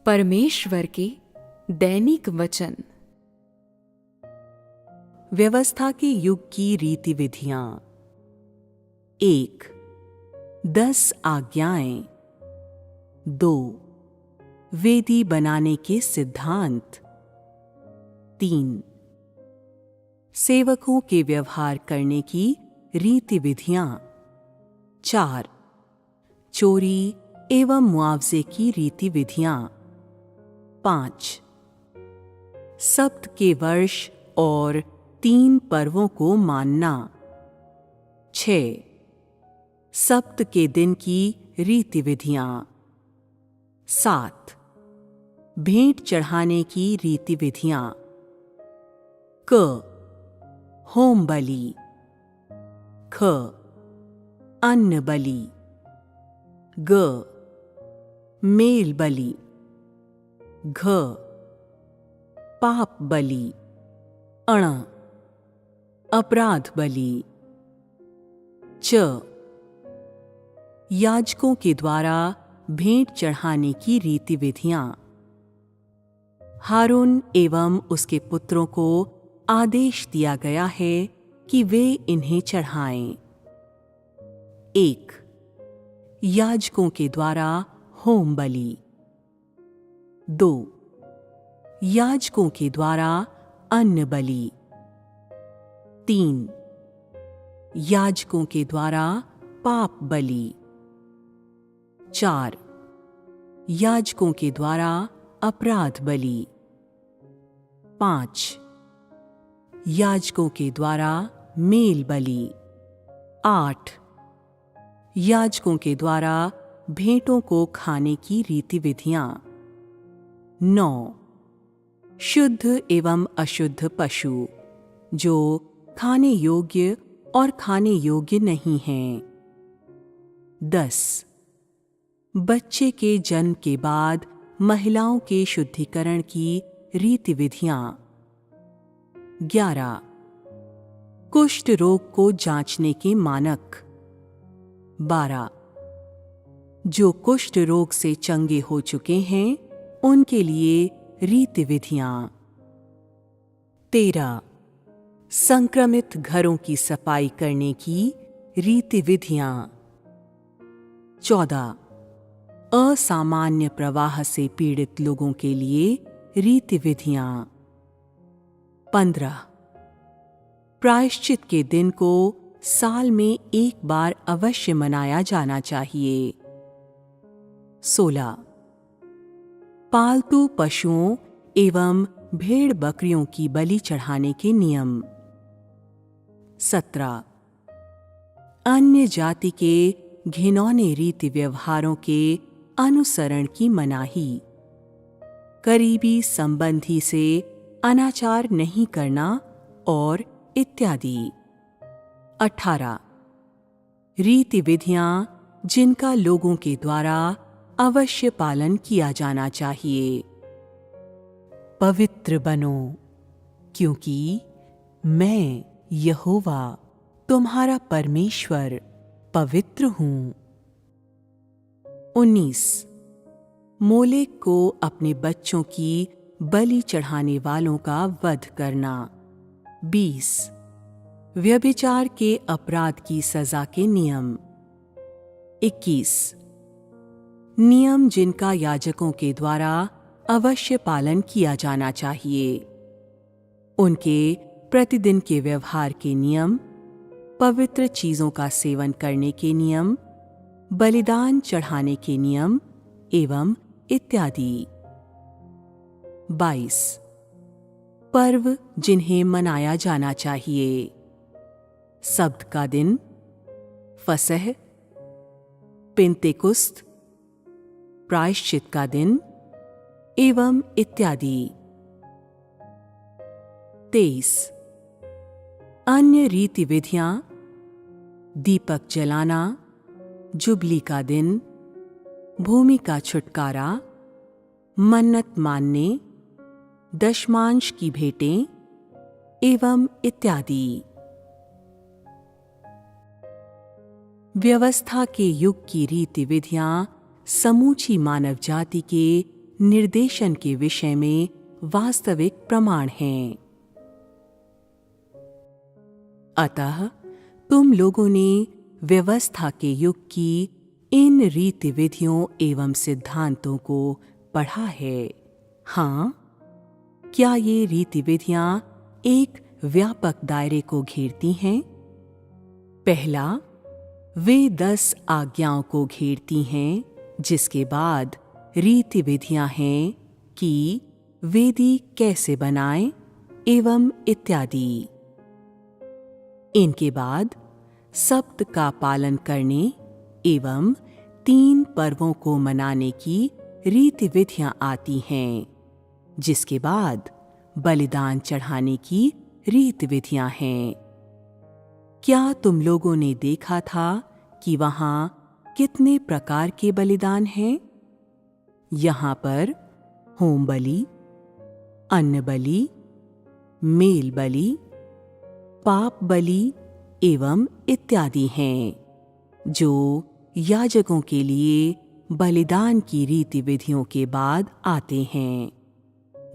परमेश्वर के दैनिक वचन। व्यवस्था के युग की रीति विधियां। 1. 10 आज्ञाएं। 2. वेदी बनाने के सिद्धांत। 3. सेवकों के व्यवहार करने की रीति विधियां। 4. चोरी एवं मुआवजे की रीति विधियां। 5. सप्त के वर्ष और 3 पर्वों को मानना। 6. सप्त के दिन की रीति विधियां। 7. भेंट चढ़ाने की रीति विधियां। क. होम बलि। ख. अन्न बलि। ग. मेल बलि। घ. पाप बलि। अण. अपराध बलि। च. याजकों के द्वारा भेंट चढ़ाने की रीति विधियां। हारून एवं उसके पुत्रों को आदेश दिया गया है कि वे इन्हें चढ़ाएं। 1. याजकों के द्वारा होम बलि। 2. याजकों के द्वारा अन्न बलि। 3. याजकों के द्वारा पाप बलि। 4. याजकों के द्वारा अपराध बलि। 5. याजकों के द्वारा मेल बलि। 8. याजकों के द्वारा भेंटों को खाने की रीति विधियां। 9. शुद्ध एवं अशुद्ध पशु जो खाने योग्य और खाने योग्य नहीं हैं। 10. बच्चे के जन्म के बाद महिलाओं के शुद्धिकरण की रीति विधियां। 11. कुष्ठ रोग को जांचने के मानक। 12. जो कुष्ठ रोग से चंगे हो चुके हैं उनके लिए रीति विधियां। 13. संक्रमित घरों की सफाई करने की रीति विधियां। 14. असामान्य प्रवाह से पीड़ित लोगों के लिए रीति विधियां। 15. प्रायश्चित के दिन को साल में एक बार अवश्य मनाया जाना चाहिए। 16. पालतू पशुओं एवं भेड़ बकरियों की बलि चढ़ाने के नियम। 17. अन्य जाति के घिनौने रीति व्यवहारों के अनुसरण की मनाही। करीबी संबंधी से अनाचार नहीं करना और इत्यादि। 18. रीति विधियां जिनका लोगों के द्वारा अवश्य पालन किया जाना चाहिए। पवित्र बनो क्योंकि मैं यहोवा तुम्हारा परमेश्वर पवित्र हूं। 19. मोलेक को अपने बच्चों की बलि चढ़ाने वालों का वध करना। 20. व्यभिचार के अपराध की सजा के नियम। 21. नियम जिनका याजकों के द्वारा अवश्य पालन किया जाना चाहिए। उनके प्रतिदिन के व्यवहार के नियम, पवित्र चीजों का सेवन करने के नियम, बलिदान चढ़ाने के नियम एवं इत्यादि। 22. पर्व जिन्हें मनाया जाना चाहिए। सब्त का दिन, फसह, पिन्तेकुस्त, प्रायश्चित का दिन एवं इत्यादि। 23. अन्य रीति विधियां, दीपक जलाना, जुबली का दिन, भूमि का छुटकारा, मन्नत मानने, दशमांश की भेंटें एवं इत्यादि। व्यवस्था के युग की रीति विधियां समूची मानव जाति के निर्देशन के विषय में वास्तविक प्रमाण हैं। अतः तुम लोगों ने व्यवस्था के युग की इन रीति विधियों एवं सिद्धांतों को पढ़ा है। हाँ, क्या ये रीति विधियां एक व्यापक दायरे को घेरती हैं? पहला, वे 10 आज्ञाओं को घेरती हैं, जिसके बाद रीति विधियां हैं कि वेदी कैसे बनाएं एवं इत्यादि। इनके बाद सप्त का पालन करने एवं 3 पर्वों को मनाने की रीति विधियां आती हैं, जिसके बाद बलिदान चढ़ाने की रीति विधियां हैं। क्या तुम लोगों ने देखा था कि वहां कितने प्रकार के बलिदान हैं? यहाँ पर होम बलि, अन्न बलि, मेल बलि, पाप बलि एवं इत्यादि हैं, जो याजकों के लिए बलिदान की रीति विधियों के बाद आते हैं,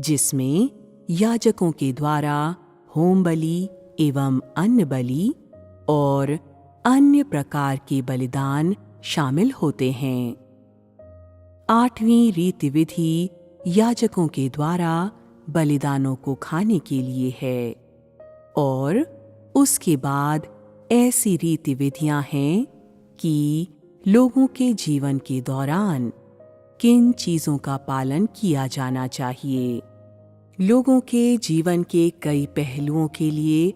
जिसमें याजकों के द्वारा होम बलि एवं अन्न बलि और अन्य प्रकार के बलिदान शामिल होते हैं। 8वीं रीति विधि याजकों के द्वारा बलिदानों को खाने के लिए है, और उसके बाद ऐसी रीति विधियां हैं कि लोगों के जीवन के दौरान किन चीजों का पालन किया जाना चाहिए। लोगों के जीवन के कई पहलुओं के लिए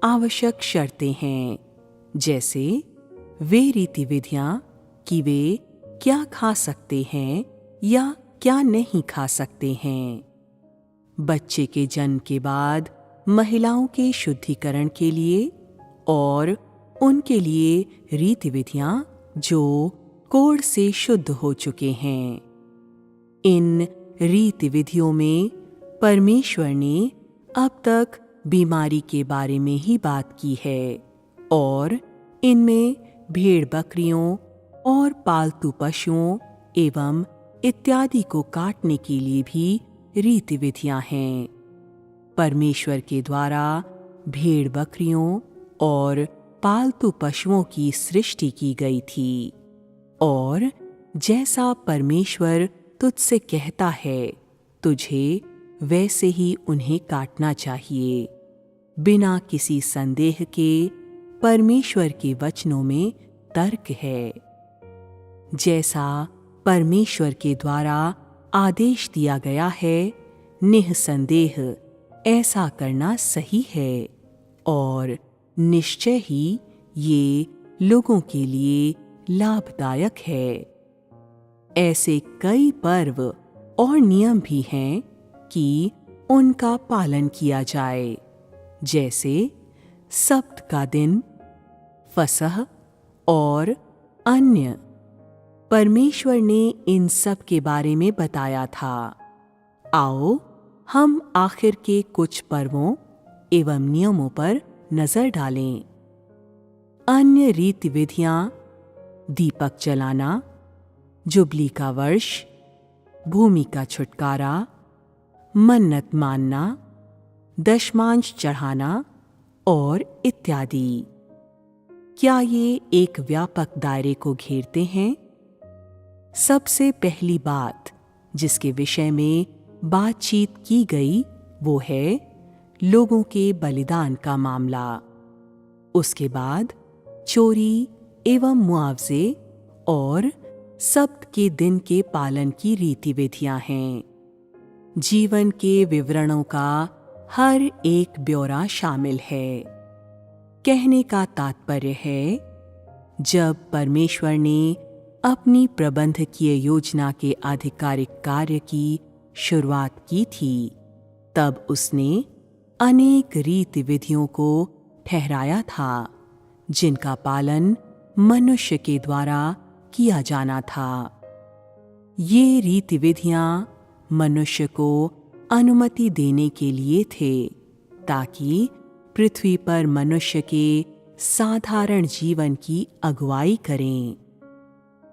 आवश्यक शर्तें हैं, जैसे वे रीति विधियां कि वे क्या खा सकते हैं या क्या नहीं खा सकते हैं। बच्चे के जन्म के बाद महिलाओं के शुद्धिकरण के लिए और उनके लिए रीति विधियां जो कोढ़ से शुद्ध हो चुके हैं। इन रीति विधियों में परमेश्वर ने अब तक बीमारी के बारे में ही बात की है, और इनमें भेड़ बकरियों और पालतू पशुओं एवं इत्यादि को काटने के लिए भी रीति विधियां हैं। परमेश्वर के द्वारा भेड़ बकरियों और पालतू पशुओं की सृष्टि की गई थी, और जैसा परमेश्वर तुझसे कहता है तुझे वैसे ही उन्हें काटना चाहिए। बिना किसी संदेह के परमेश्वर के वचनों में तर्क है। जैसा परमेश्वर के द्वारा आदेश दिया गया है, निःसंदेह ऐसा करना सही है, और निश्चय ही ये लोगों के लिए लाभदायक है। ऐसे कई पर्व और नियम भी हैं कि उनका पालन किया जाए, जैसे सप्त का दिन, फसह और अन्य। परमेश्वर ने इन सब के बारे में बताया था। आओ हम आखिर के कुछ पर्वों एवं नियमों पर नजर डालें। अन्य रीति विधियां दीपक जलाना, जुबली का वर्ष, भूमि का छुटकारा, मन्नत मानना, दशमांश चढ़ाना और इत्यादि। क्या ये एक व्यापक दायरे को घेरते हैं? सबसे पहली बात जिसके विषय में बातचीत की गई वो है लोगों के बलिदान का मामला। उसके बाद चोरी एवं मुआवजे और सप्त के दिन के पालन की रीति विधियां हैं। जीवन के विवरणों का हर एक ब्यौरा शामिल है। कहने का तात्पर्य है, जब परमेश्वर ने अपनी प्रबंधकीय योजना के आधिकारिक कार्य की शुरुआत की थी, तब उसने अनेक रीति विधियों को ठहराया था, जिनका पालन मनुष्य के द्वारा किया जाना था। ये रीति विधियां मनुष्य को अनुमति देने के लिए थे, ताकि पृथ्वी पर मनुष्य के साधारण जीवन की अगुवाई करें।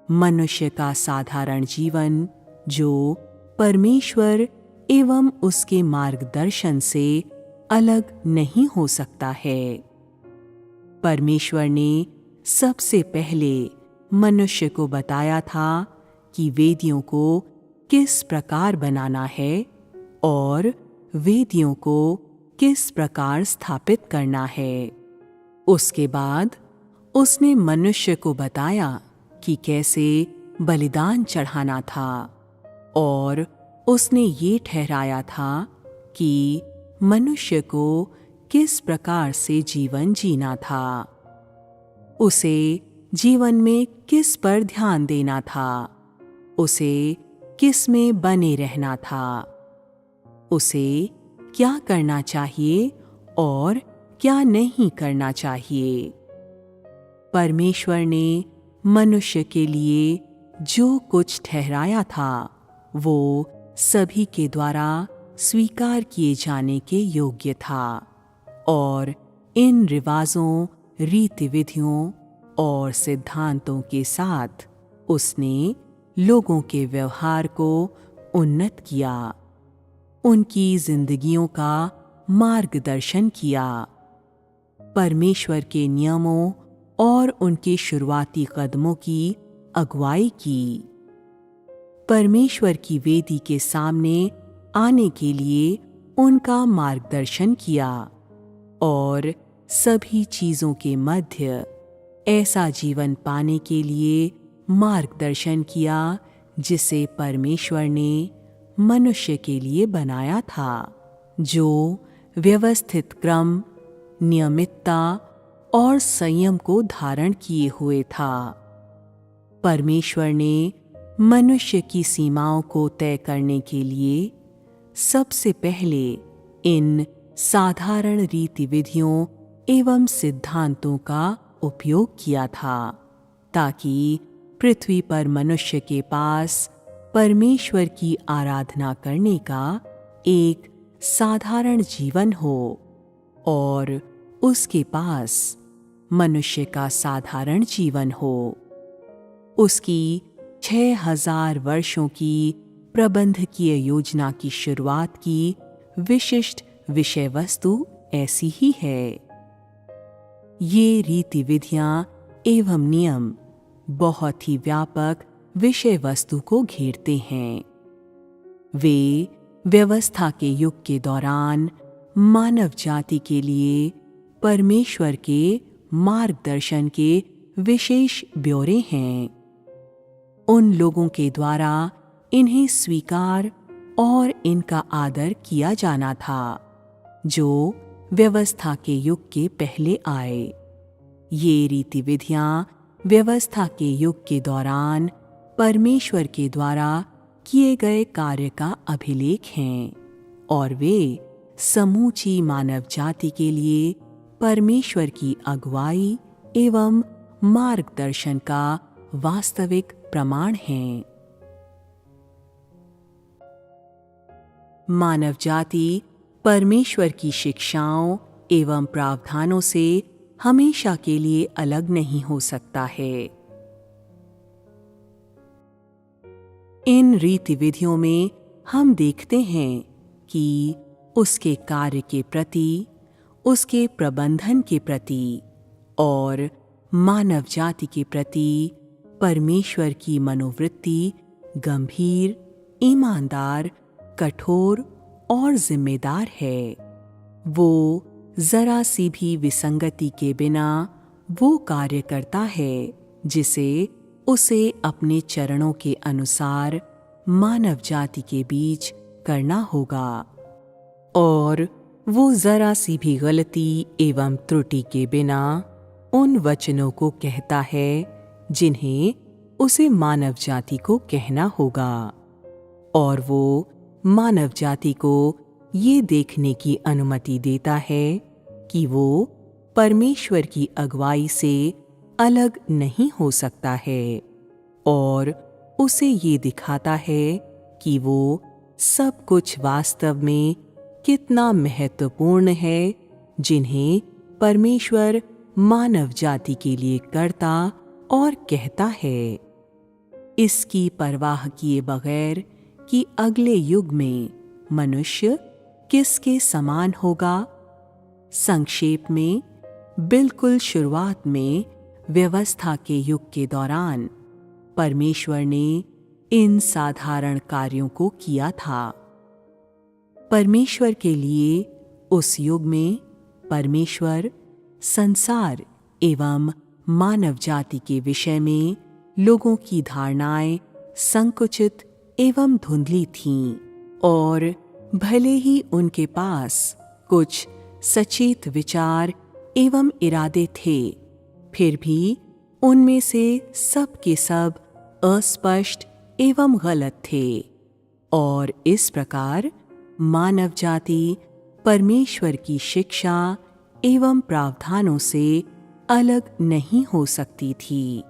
मनुष्य का साधारण जीवन जो परमेश्वर एवं उसके मार्गदर्शन से अलग नहीं हो सकता है। परमेश्वर ने सबसे पहले मनुष्य को बताया था कि वेदियों को किस प्रकार बनाना है और वेदियों को किस प्रकार स्थापित करना है। उसके बाद उसने मनुष्य को बताया कि कैसे बलिदान चढ़ाना था और उसने ये ठहराया था कि मनुष्य को किस प्रकार से जीवन जीना था। उसे जीवन में किस पर ध्यान देना था, उसे किस में बने रहना था, उसे क्या करना चाहिए और क्या नहीं करना चाहिए। परमेश्वर ने मनुष्य के लिए जो कुछ ठहराया था वो सभी के द्वारा स्वीकार किए जाने के योग्य था और इन रिवाजों, रीति विधियों और सिद्धांतों के साथ उसने लोगों के व्यवहार को उन्नत किया, उनकी जिंदगियों का मार्गदर्शन किया। परमेश्वर के नियमों और उनके शुरुआती कदमों की अगुवाई की। परमेश्वर की वेदी के सामने आने के लिए उनका मार्गदर्शन किया और सभी चीजों के मध्य ऐसा जीवन पाने के लिए मार्गदर्शन किया जिसे परमेश्वर ने मनुष्य के लिए बनाया था, जो व्यवस्थित क्रम, नियमितता और संयम को धारण किए हुए था। परमेश्वर ने मनुष्य की सीमाओं को तय करने के लिए सबसे पहले इन साधारण रीति विधियों एवं सिद्धांतों का उपयोग किया था, ताकि पृथ्वी पर मनुष्य के पास परमेश्वर की आराधना करने का एक साधारण जीवन हो और उसके पास मनुष्य का साधारण जीवन हो। उसकी 6000 वर्षों की प्रबंधकीय योजना की शुरुआत की विशिष्ट विषय वस्तु ऐसी ही है। ये रीति विधियां एवं नियम बहुत ही व्यापक विषय वस्तु को घेरते हैं। वे व्यवस्था के युग के दौरान मानव जाति के लिए परमेश्वर के मार्गदर्शन के विशेष ब्यौरे हैं। उन लोगों के द्वारा इन्हें स्वीकार और इनका आदर किया जाना था जो व्यवस्था के युग के पहले आए। ये रीति विधियां व्यवस्था के युग के दौरान परमेश्वर के द्वारा किए गए कार्य का अभिलेख हैं और वे समूची मानव जाति के लिए परमेश्वर की अगुवाई एवं मार्गदर्शन का वास्तविक प्रमाण हैं। मानव जाति परमेश्वर की शिक्षाओं एवं प्रावधानों से हमेशा के लिए अलग नहीं हो सकता है। इन रीति विधियों में हम देखते हैं कि उसके कार्य के प्रति, उसके प्रबंधन के प्रति और मानव जाति के प्रति परमेश्वर की मनोवृत्ति गंभीर, ईमानदार, कठोर और जिम्मेदार है। वो जरा सी भी विसंगति के बिना वो कार्य करता है जिसे उसे अपने चरणों के अनुसार मानव जाति के बीच करना होगा, और वो जरा सी भी गलती एवं त्रुटि के बिना उन वचनों को कहता है जिन्हें उसे मानव जाति को कहना होगा, और वो मानव जाति को ये देखने की अनुमति देता है कि वो परमेश्वर की अगुवाई से अलग नहीं हो सकता है, और उसे ये दिखाता है कि वो सब कुछ वास्तव में कितना महत्वपूर्ण है जिन्हें परमेश्वर मानव जाति के लिए करता और कहता है। इसकी परवाह किए बगैर कि अगले युग में मनुष्य किसके समान होगा। संक्षेप में, बिल्कुल शुरुआत में व्यवस्था के युग के दौरान परमेश्वर ने इन साधारण कार्यों को किया था। परमेश्वर के लिए उस युग में परमेश्वर संसार एवं मानव जाति के विषय में लोगों की धारणाएं संकुचित एवं धुंधली थीं, और भले ही उनके पास कुछ सचेत विचार एवं इरादे थे, फिर भी उनमें से सब के सब अस्पष्ट एवं गलत थे, और इस प्रकार मानव जाति परमेश्वर की शिक्षा एवं प्रावधानों से अलग नहीं हो सकती थी।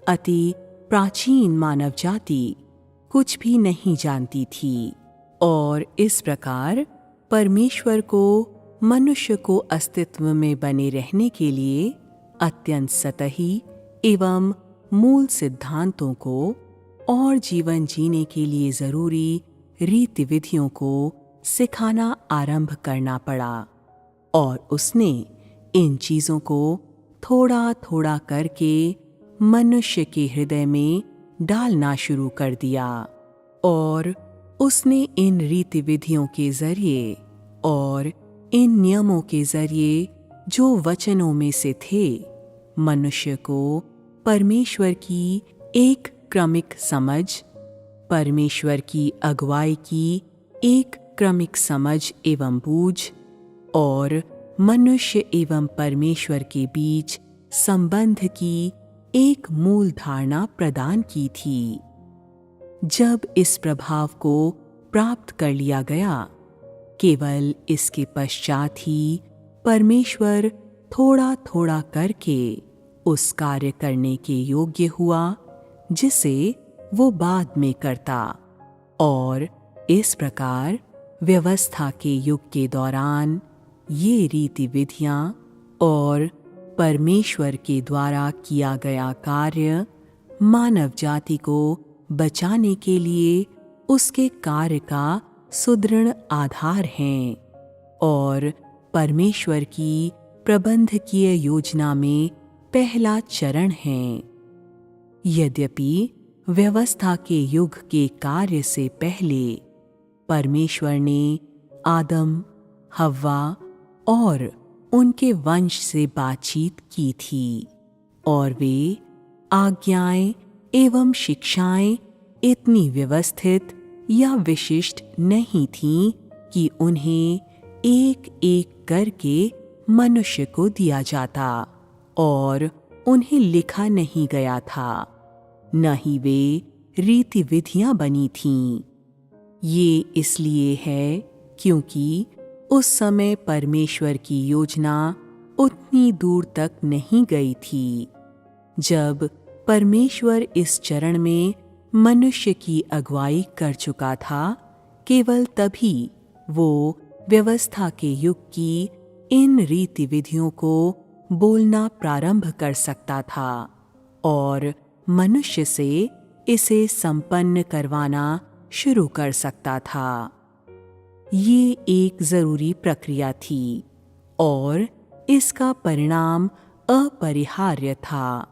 अति प्राचीन मानव जाति कुछ भी नहीं जानती थी, और इस प्रकार परमेश्वर को मनुष्य को अस्तित्व में बने रहने के लिए अत्यंत सतही एवं मूल सिद्धांतों को और जीवन जीने के लिए जरूरी रीति विधियों को सिखाना आरंभ करना पड़ा, और उसने इन चीजों को थोड़ा थोड़ा करके मनुष्य के हृदय में डालना शुरू कर दिया, और उसने इन रीति विधियों के जरिए और इन नियमों के जरिए जो वचनों में से थे, मनुष्य को परमेश्वर की एक क्रमिक समझ, परमेश्वर की अगुवाई की एक क्रमिक समझ एवं बूझ, और मनुष्य एवं परमेश्वर के बीच संबंध की एक मूल धारणा प्रदान की थी। जब इस प्रभाव को प्राप्त कर लिया गया, केवल इसके पश्चात ही परमेश्वर थोड़ा थोड़ा करके उस कार्य करने के योग्य हुआ जिसे वो बाद में करता, और इस प्रकार व्यवस्था के युग के दौरान ये रीति विधियां और परमेश्वर के द्वारा किया गया कार्य मानव जाति को बचाने के लिए उसके कार्य का सुदृढ़ आधार हैं, और परमेश्वर की प्रबंधकीय योजना में पहला चरण है। यद्यपि व्यवस्था के युग के कार्य से पहले परमेश्वर ने आदम, हव्वा और उनके वंश से बातचीत की थी, और वे आज्ञाएं एवं शिक्षाएं इतनी व्यवस्थित या विशिष्ट नहीं थीं कि उन्हें एक एक करके मनुष्य को दिया जाता और उन्हें लिखा नहीं गया था, न ही वे रीति विधियां बनी थीं। ये इसलिए है क्योंकि उस समय परमेश्वर की योजना उतनी दूर तक नहीं गई थी। जब परमेश्वर इस चरण में मनुष्य की अगुवाई कर चुका था, केवल तभी वो व्यवस्था के युग की इन रीति विधियों को बोलना प्रारंभ कर सकता था और मनुष्य से इसे संपन्न करवाना शुरू कर सकता था। ये एक जरूरी प्रक्रिया थी और इसका परिणाम अपरिहार्य था।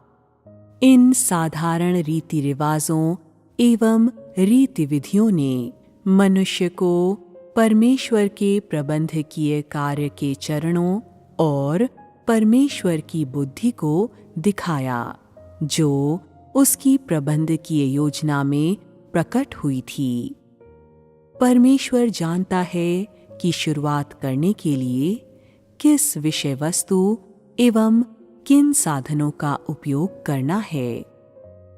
इन साधारण रीति रिवाजों एवं रीति विधियों ने मनुष्य को परमेश्वर के प्रबंधकीय कार्य के चरणों और परमेश्वर की बुद्धि को दिखाया, जो उसकी प्रबंधकीय योजना में प्रकट हुई थी। परमेश्वर जानता है कि शुरुआत करने के लिए किस विषय वस्तु एवं किन साधनों का उपयोग करना है,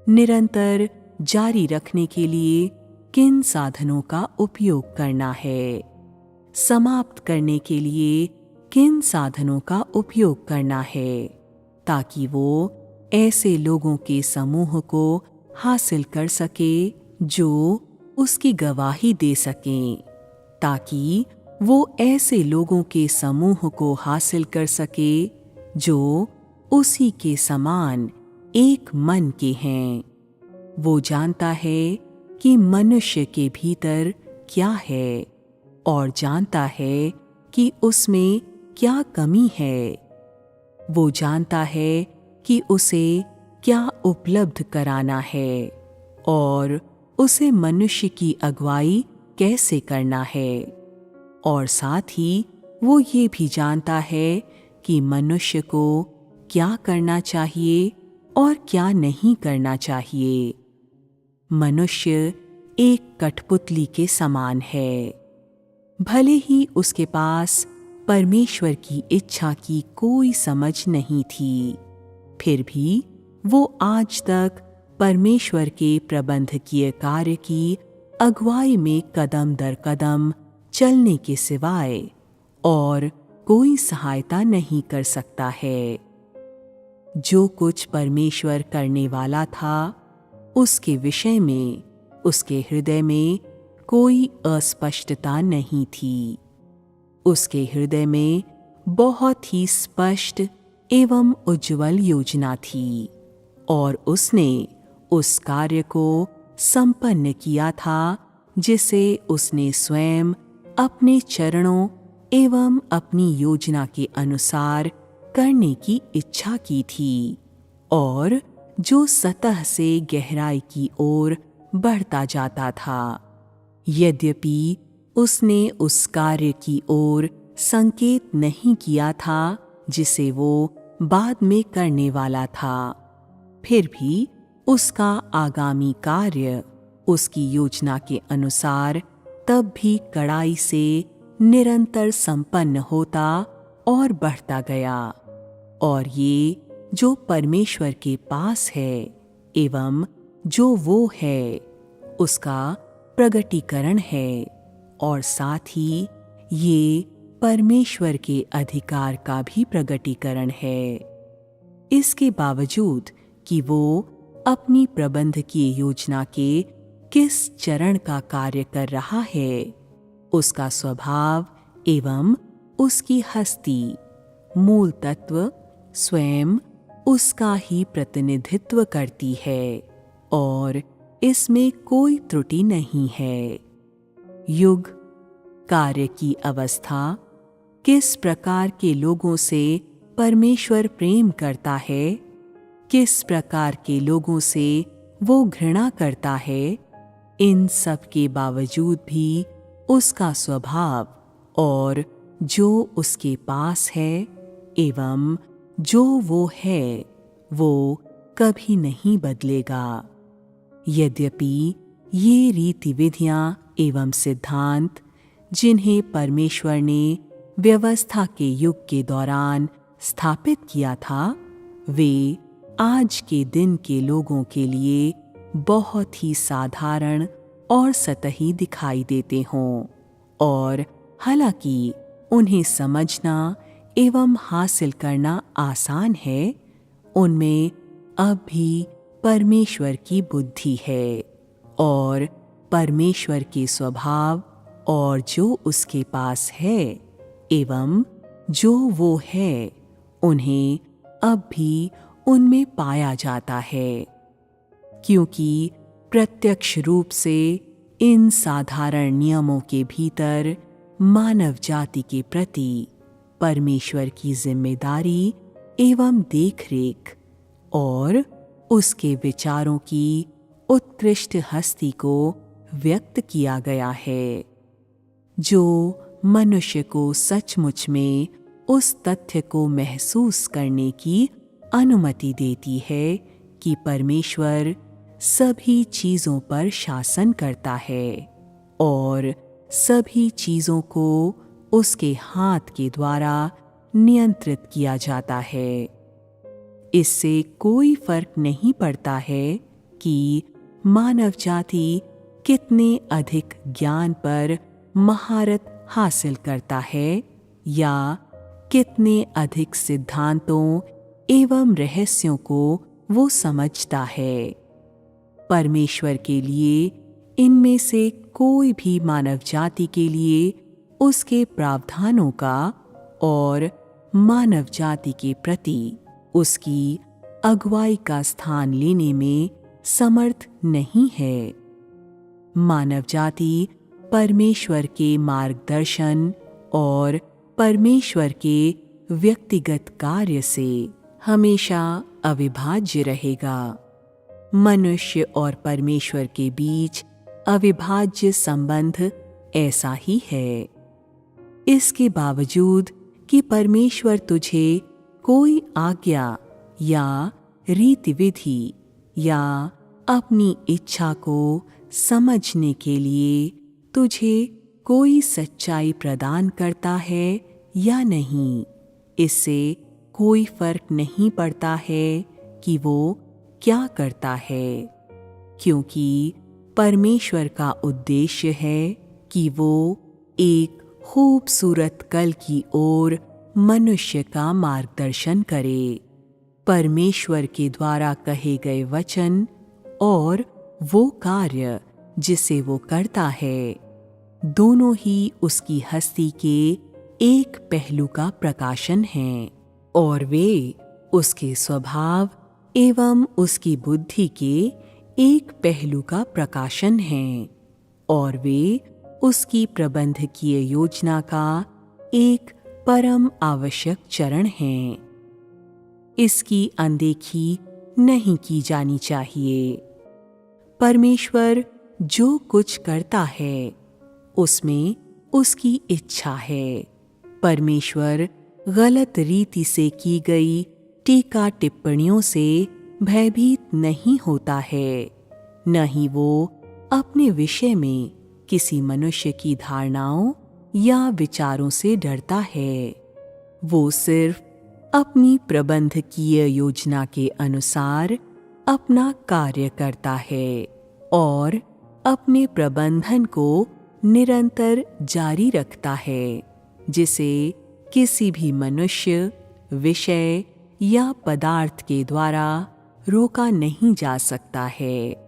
निरंतर जारी रखने के लिए किन साधनों का उपयोग करना है, समाप्त करने के लिए किन साधनों का उपयोग करना है, ताकि वो ऐसे लोगों के समूह को हासिल कर सके जो उसकी गवाही दे सकें, ताकि वो ऐसे लोगों के समूह को हासिल कर सके जो उसी के समान एक मन के हैं। वो जानता है कि मनुष्य के भीतर क्या है और जानता है कि उसमें क्या कमी है। वो जानता है कि उसे क्या उपलब्ध कराना है और उसे मनुष्य की अगुवाई कैसे करना है। और साथ ही वो ये भी जानता है कि मनुष्य को क्या करना चाहिए और क्या नहीं करना चाहिए। मनुष्य एक कठपुतली के समान है। भले ही उसके पास परमेश्वर की इच्छा की कोई समझ नहीं थी, फिर भी वो आज तक परमेश्वर के प्रबंधकीय कार्य की अगुवाई में कदम दर कदम चलने के सिवाय और कोई सहायता नहीं कर सकता है। जो कुछ परमेश्वर करने वाला था, उसके विषय में उसके हृदय में कोई अस्पष्टता नहीं थी। उसके हृदय में बहुत ही स्पष्ट एवं उज्जवल योजना थी और उसने उस कार्य को संपन्न किया था जिसे उसने स्वयं अपने चरणों एवं अपनी योजना के अनुसार करने की इच्छा की थी और जो सतह से गहराई की ओर बढ़ता जाता था। यद्यपि उसने उस कार्य की ओर संकेत नहीं किया था जिसे वो बाद में करने वाला था, फिर भी उसका आगामी कार्य उसकी योजना के अनुसार तब भी कड़ाई से निरंतर संपन्न होता और बढ़ता गया। और ये जो परमेश्वर के पास है एवं जो वो है, उसका प्रगटीकरण है और साथ ही ये परमेश्वर के अधिकार का भी प्रगटीकरण है। इसके बावजूद कि वो अपनी प्रबंधकीय योजना के किस चरण का कार्य कर रहा है, उसका स्वभाव एवं उसकी हस्ती, मूल तत्व स्वयं उसका ही प्रतिनिधित्व करती है और इसमें कोई त्रुटि नहीं है। युग, कार्य की अवस्था, किस प्रकार के लोगों से परमेश्वर प्रेम करता है, किस प्रकार के लोगों से वो घृणा करता है, इन सब के बावजूद भी उसका स्वभाव और जो उसके पास है एवं जो वो है, वो कभी नहीं बदलेगा। यद्यपि ये रीति विधियां एवं सिद्धांत जिन्हें परमेश्वर ने व्यवस्था के युग के दौरान स्थापित किया था, वे आज के दिन के लोगों के लिए बहुत ही साधारण और सतही दिखाई देते हों, और हालांकि उन्हें समझना एवं हासिल करना आसान है, उनमें अब भी परमेश्वर की बुद्धि है और परमेश्वर के स्वभाव और जो उसके पास है एवं जो वो है, उन्हें अब भी उनमें पाया जाता है। क्योंकि प्रत्यक्ष रूप से इन साधारण नियमों के भीतर मानव जाति के प्रति परमेश्वर की जिम्मेदारी एवं देखरेख और उसके विचारों की उत्कृष्ट हस्ती को व्यक्त किया गया है, जो मनुष्य को सचमुच में उस तथ्य को महसूस करने की अनुमति देती है कि परमेश्वर सभी चीज़ों पर शासन करता है और सभी चीज़ों को उसके हाथ के द्वारा नियंत्रित किया जाता है। इससे कोई फर्क नहीं पड़ता है कि मानव जाति कितने अधिक ज्ञान पर महारत हासिल करता है या कितने अधिक सिद्धांतों एवं रहस्यों को वो समझता है। परमेश्वर के लिए इनमें से कोई भी मानव जाति के लिए उसके प्रावधानों का और मानव जाति के प्रति उसकी अगुवाई का स्थान लेने में समर्थ नहीं है। मानव जाति परमेश्वर के मार्गदर्शन और परमेश्वर के व्यक्तिगत कार्य से हमेशा अविभाज्य रहेगा। मनुष्य और परमेश्वर के बीच अविभाज्य संबंध ऐसा ही है। इसके बावजूद कि परमेश्वर तुझे कोई आज्ञा या रीति विधि या अपनी इच्छा को समझने के लिए तुझे कोई सच्चाई प्रदान करता है या नहीं, इससे कोई फर्क नहीं पड़ता है कि वो क्या करता है, क्योंकि परमेश्वर का उद्देश्य है कि वो एक खूबसूरत कल की ओर मनुष्य का मार्गदर्शन करे। परमेश्वर के द्वारा कहे गए वचन और वो कार्य जिसे वो करता है, दोनों ही उसकी हस्ती के एक पहलू का प्रकाशन हैं और वे उसके स्वभाव एवं उसकी बुद्धि के एक पहलू का प्रकाशन हैं और वे उसकी प्रबंधकीय योजना का एक परम आवश्यक चरण हैं। इसकी अनदेखी नहीं की जानी चाहिए। परमेश्वर जो कुछ करता है उसमें उसकी इच्छा है। परमेश्वर गलत रीति से की गई टीका टिप्पणियों से भयभीत नहीं होता है, न ही वो अपने विषय में किसी मनुष्य की धारणाओं या विचारों से डरता है। वो सिर्फ अपनी प्रबंधकीय योजना के अनुसार अपना कार्य करता है और अपने प्रबंधन को निरंतर जारी रखता है, जिसे किसी भी मनुष्य, विषय या पदार्थ के द्वारा रोका नहीं जा सकता है।